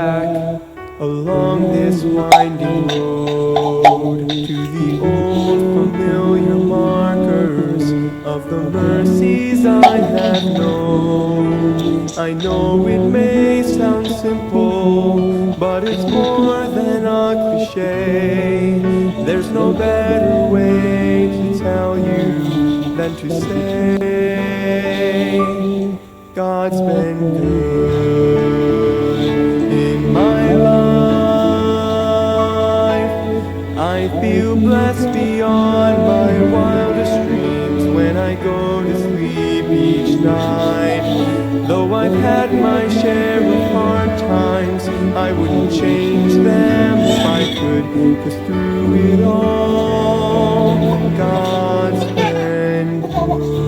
back along this winding road to the old familiar markers of the mercies I have known. I know it may sound simple, but it's more than a cliche. There's no better way to tell you than to say God's been good in my life. I feel blessed beyond my wildest dreams when I go to sleep each night. Though I've had my share of hard times, I wouldn't change them if I could, 'cause through it all, God's been good.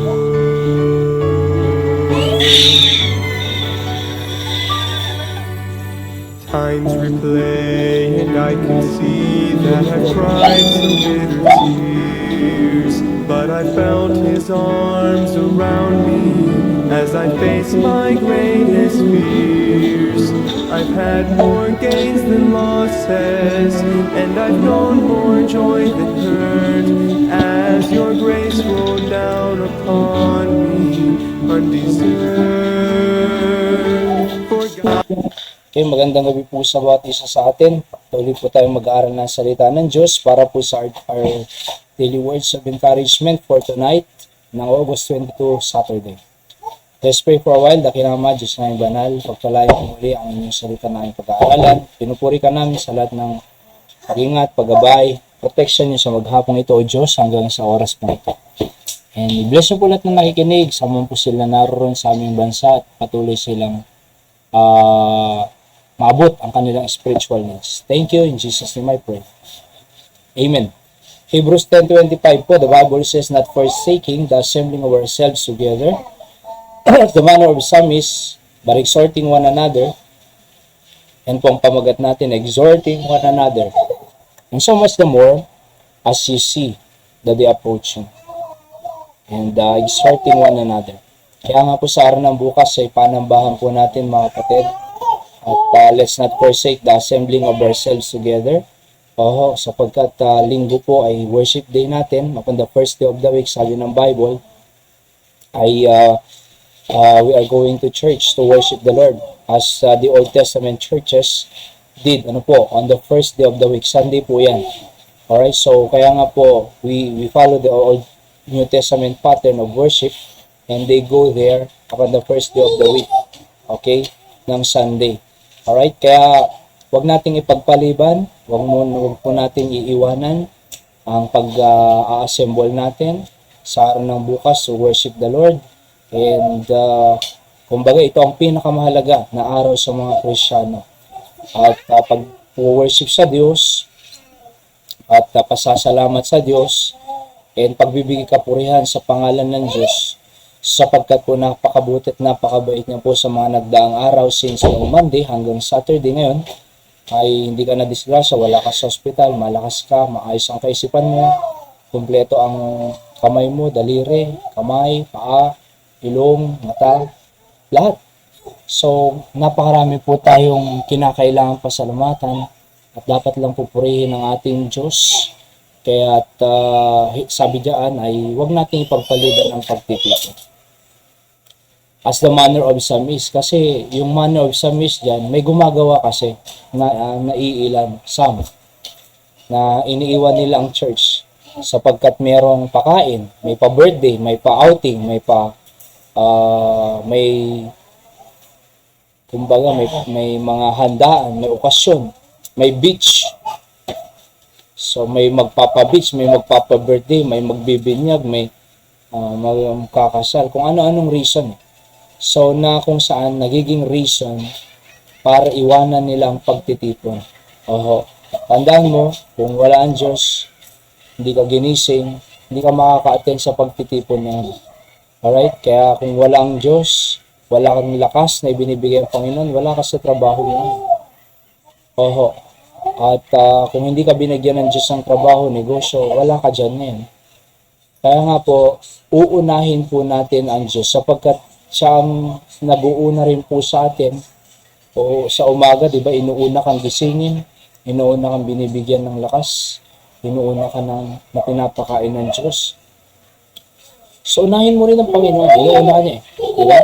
Times replay and I can see that I've cried some bitter tears, but I felt His arms around me as I faced my greatest fears. I've had more gains than losses, and I've known more joy than hurt, as Your grace rolled down upon me undeserved. For God. Okay, magandang gabi po sa bawat isa sa atin. Tuloy po tayong mag-aaral ng salita ng Diyos para po sa our daily words of encouragement for tonight ng August 22, Saturday. Let's pray for a while. Dakilang Ama, Diyos na yung banal, pagpalain mo muli ang inyong salita na yung pag-aaralan. Pinupuri ka namin sa lahat ng pag-ingat, pag-gabay, protection niyo sa maghapong ito, O Diyos, hanggang sa oras po ito. And i-bless niyo po lahat na nakikinig, sa mga po sila naroon sa aming bansa at patuloy silang maabot ang kanilang spiritual needs. Thank you. In Jesus' name I pray. Amen. Hebrews 10:25 po, the Bible says, not forsaking the assembling of ourselves together, the manner of some is, but exhorting one another, and po ang pamagat natin, exhorting one another, and so much the more, as you see the day approaching, and exhorting one another. Kaya nga po sa araw ng bukas ay panambahan po natin mga kapatid. At let's not forsake the assembling of ourselves together. Sapagkat linggo po ay worship day natin. Upon the first day of the week, sabi ng Bible, ay we are going to church to worship the Lord. As the Old Testament churches did, on the first day of the week, Sunday po yan. Alright, so kaya nga po, we follow the Old New Testament pattern of worship, and they go there upon the first day of the week, okay, ng Sunday. Alright, kaya wag nating ipagpaliban, wag po nating iiwanan ang pag-assemble natin sa araw ng bukas to worship the Lord. And kumbaga ito ang pinakamahalaga na araw sa mga Kristiyano. At pag-worship sa Diyos at pasasalamat sa Diyos and pagbibigay kapurihan sa pangalan ng Diyos, sapagkat po napakabuti at napakabait niya po sa mga nagdaang araw since noong Monday hanggang Saturday ngayon ay hindi ka na disgrasya, wala ka sa ospital, malakas ka, maayos ang kaisipan mo, kumpleto ang kamay mo, daliri, kamay, paa, ilong, mata, lahat. So, napakarami po tayong kinakailangan pasalamatan at dapat lang pupurihin ang ating Diyos. Kaya sabi diyan ay huwag nating ipagpaliban ang pagtitipon. As the manner of some is, kasi yung manner of some is dyan, may gumagawa kasi na naiilan, some, na iniiwan nila ang church sapagkat merong pakain, may pa-birthday, may pa-outing, may kumbaga may mga handaan, may okasyon, may beach. So may magpapa-beach, may magpapa-birthday, may magbibinyag, may magkakasal, kung ano-anong reason. So na kung saan nagiging reason para iwanan nila ang pagtitipon. Tandaan mo, kung wala ang Diyos, hindi ka ginising, hindi ka makaka-attend sa pagtitipon niya. Alright? Kaya kung wala ang Diyos, wala kang lakas na ibinibigay ng Panginoon, wala ka sa trabaho niya. At kung hindi ka binigyan ng Diyos ng trabaho, negosyo, wala ka dyan ngayon. Kaya nga po, uunahin po natin ang Diyos sapagkat siya ang nag-uuna rin po sa atin O sa umaga, di ba, inuuna kang gisingin, inuuna kang binibigyan ng lakas, inuuna ka na pinapakain ng Diyos. So, unahin mo rin ang Panginoon. Inuuna niya eh. Di ba?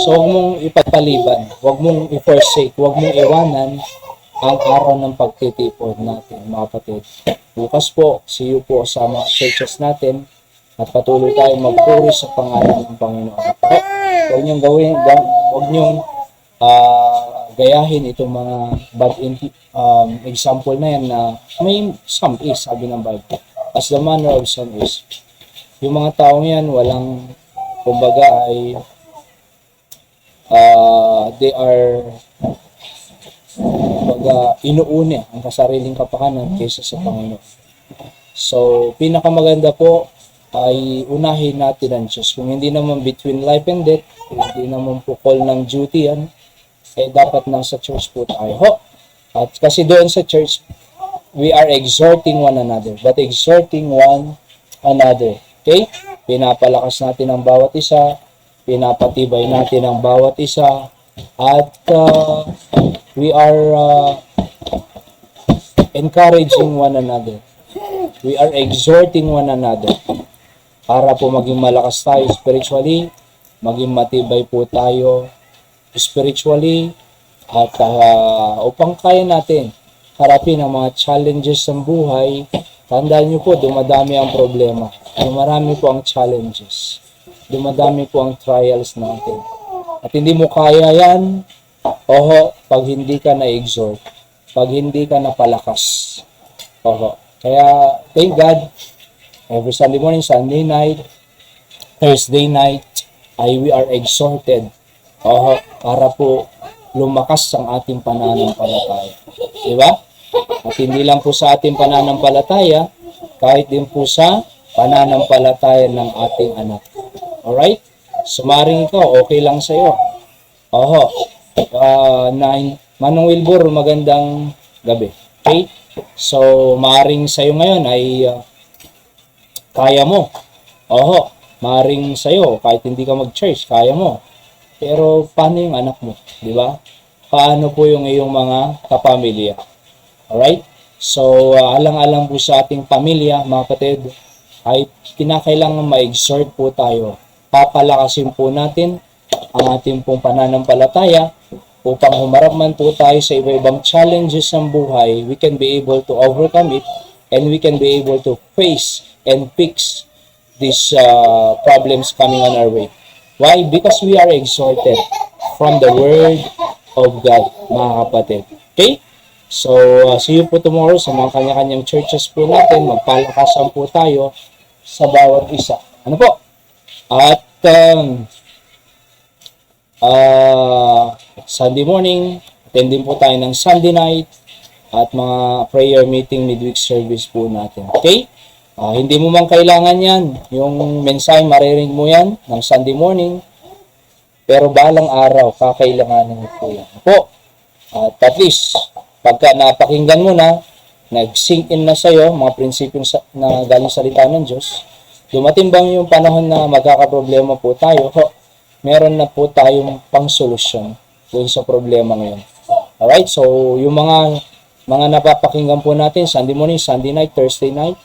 So, huwag mong ipagpaliban, huwag mong i-forsake, huwag mong iwanan ang araw ng pagtitipon natin, mga kapatid. Bukas po, see you po sa mga churches natin at patuloy tayong magpuri sa pangalan ng Panginoon. Huwag niyong gawin, huwag niyong gayahin itong mga bad example na yan na may some is, sabi ng Bible. As the manner of some is. Yung mga taong yan, walang, kumbaga ay, they are, kumbaga, inuuna ang kasariling kapakanan kaysa sa Panginoon. So, pinakamaganda po ay unahin natin ang Diyos. Kung hindi naman between life and death, hindi naman po call ng duty yan, eh dapat nasa church po tayo. At kasi doon sa church, we are exhorting one another, but exhorting one another. Okay? Pinapalakas natin ang bawat isa, pinapatibay natin ang bawat isa, at we are encouraging one another. We are exhorting one another para po maging malakas tayo spiritually, maging matibay po tayo spiritually, at upang kaya natin harapin ang mga challenges ng buhay. Tandaan niyo po, dumadami ang problema. Dumarami po ang challenges. Dumadami po ang trials natin. At hindi mo kaya yan, pag hindi ka na-exhort, pag hindi ka napalakas. Kaya, thank God, every Sunday morning, Sunday night, Thursday night, we are exhorted para po lumakas ang ating pananampalataya. Diba? At hindi lang po sa ating pananampalataya, kahit din po sa pananampalataya ng ating anak. Alright? Sumaring ikaw, okay lang sa'yo. Manong Wilbur, magandang gabi. Okay? So, maring sa'yo ngayon ay kaya mo. Maring sa'yo, kahit hindi ka mag-church, kaya mo. Pero, paano yung anak mo? Di ba? Paano po yung iyong mga kapamilya? Alright? So, alang-alang po sa ating pamilya, mga kapatid, ay kinakailangan ma-exhort po tayo. Papalakasin po natin ang ating pong pananampalataya upang humarap man po tayo sa iba-ibang challenges ng buhay, we can be able to overcome it and we can be able to face and fix these problems coming on our way. Why? Because we are exhorted from the Word of God, mga kapatid. Okay? So, see you po tomorrow sa mga kanya-kanyang churches po natin. Magpalakasan po tayo sa bawat isa. Ano po? At Sunday morning, attending po tayo ng Sunday night at mga prayer meeting midweek service po natin. Okay? Hindi mo man kailangan yan. Yung mensahe, maririnig mo yan ng Sunday morning. Pero balang araw, kakailanganin mo po yan. Po. At least, pagka napakinggan mo na, nag-sink in na sa'yo, mga prinsipyong na galing salita ng Diyos, dumating bang yung panahon na magkakaproblema po tayo, meron na po tayong pang-solusyon doon sa problema ngayon. Alright, so yung mga napapakinggan po natin, Sunday morning, Sunday night, Thursday night,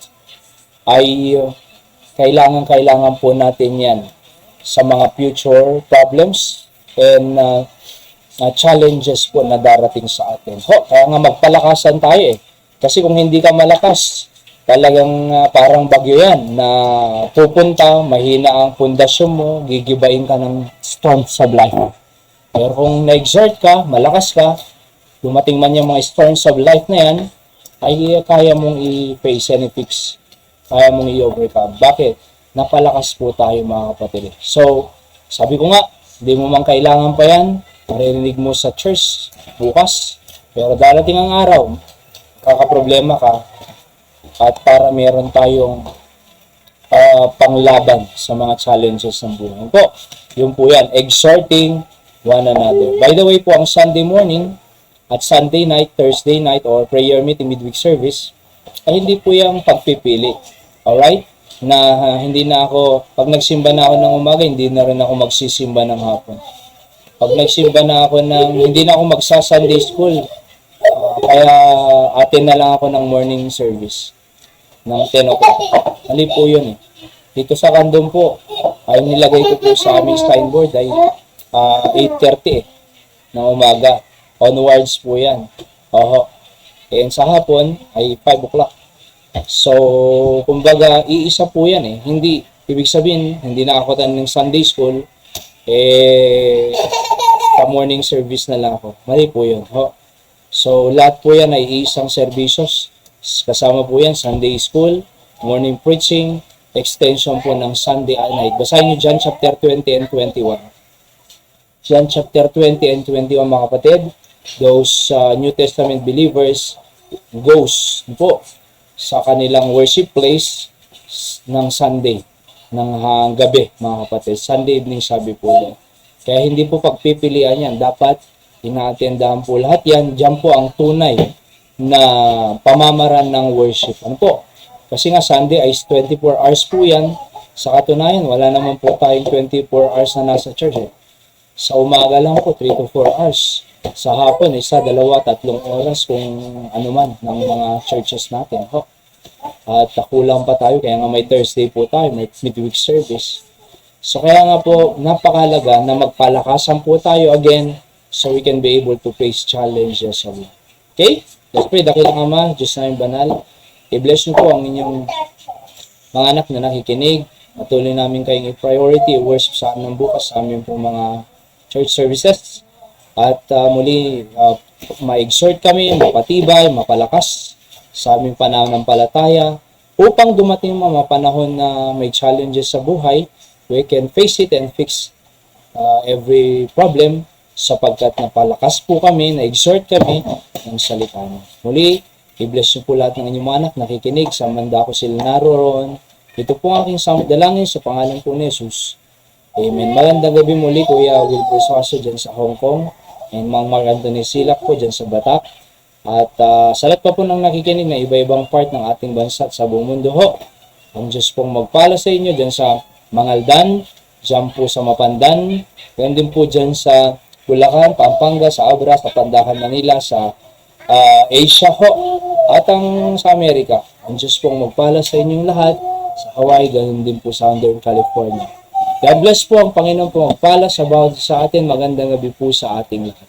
ay kailangan po natin yan sa mga future problems and challenges po na darating sa atin. Kaya nga magpalakasan tayo eh. Kasi kung hindi ka malakas, talagang parang bagyo yan na pupunta, mahina ang pundasyon mo, gigibain ka ng storms of life. Pero kung na-exert ka, malakas ka, dumating man yung mga storms of life na yan, ay kaya mong i-face and i-fix. Kaya mong i-overcome. Bakit? Napalakas po tayo, mga kapatid. So, sabi ko nga, hindi mo man kailangan pa yan, maririnig mo sa church bukas, pero darating ang araw, kakaproblema ka, at para meron tayong panglaban sa mga challenges ng buhay. Po, yun po yan, exhorting one another. By the way po, ang Sunday morning at Sunday night, Thursday night, or prayer meeting midweek service, ay hindi po yung pagpipili. Alright? Na hindi na ako, pag nagsimba na ako ng umaga, hindi na rin ako magsisimba ng hapon. pag nagsimba na ako hindi na ako magsa-Sunday school, kaya atin na lang ako ng morning service ng 10 o'clock. Mali po yun eh. Dito sa Kandom po, ay nilagay ko po sa aming signboard ay 8:30 ng umaga. Onwards po yan. Oho. And sa hapon ay 5 o'clock. So, kumbaga, iisa po yan eh. Hindi, ibig sabihin, hindi na ako ng Sunday school, pa-morning service na lang ako. Mali po yun. Ho. So, lahat po yan ay isang servisyos. Kasama po yan, Sunday school, morning preaching, extension po ng Sunday night. Basahin nyo John chapter 20 and 21. John chapter 20 and 21 mga kapatid. Those New Testament believers goes po sa kanilang worship place ng Sunday, ng gabi mga kapatid. Sunday evening sabi po doon. Kaya hindi po pagpipilian yan. Dapat inaatendahan po lahat yan. Diyan po ang tunay na pamamaran ng worship. Ano po? Kasi nga Sunday ay 24 hours po yan. Sa katunayan, wala naman po tayong 24 hours na nasa church eh. Sa umaga lang po, 3 to 4 hours. Sa hapon, 1, 2, 3 oras kung ano man ng mga churches natin. Ho. At kulang pa tayo, kaya nga may Thursday po tayo, may midweek service. So kaya nga po, napakalaga na magpalakasan po tayo again so we can be able to face challenges of life. Okay? Let's pray. Dakilang Ama, Diyos namin banal, i-bless niyo po ang inyong mga anak na nakikinig. Patuloy namin kayong i-priority, i-worship sa amin bukas sa aming po mga church services. At muli, ma-exhort kami, mapatibay, mapalakas sa aming pananampalataya upang dumating mga panahon na may challenges sa buhay, we can face it and fix every problem sapagkat napalakas po kami, na-exhort kami ng salita niyo. Muli, i-bless niyo po lahat ng inyong mga anak nakikinig sa manda ko sila naroon. Ito po ang aking dalangin sa pangalan po ni Jesus. Amen. Magandang gabi muli, Kuya Wilbur Suaso dyan sa Hong Kong. And Mang Mark Anthony Silak po dyan sa Batak. At sa lahat pa po ng nakikinig na iba-ibang part ng ating bansa at sa buong mundo ho. Ang Diyos pong magpala sa inyo dyan sa Mangaldan, dyan po sa Mapandan, ganyan din po dyan sa Bulacan, Pampanga, sa Abra, sa Pandakan, Manila, sa Asia ho, at ang sa Amerika. Ang Diyos pong magpala sa inyong lahat, sa Hawaii, ganyan din po sa Southern California. God bless po ang Panginoon po magpala sa bawat sa atin. Magandang gabi po sa ating lahat.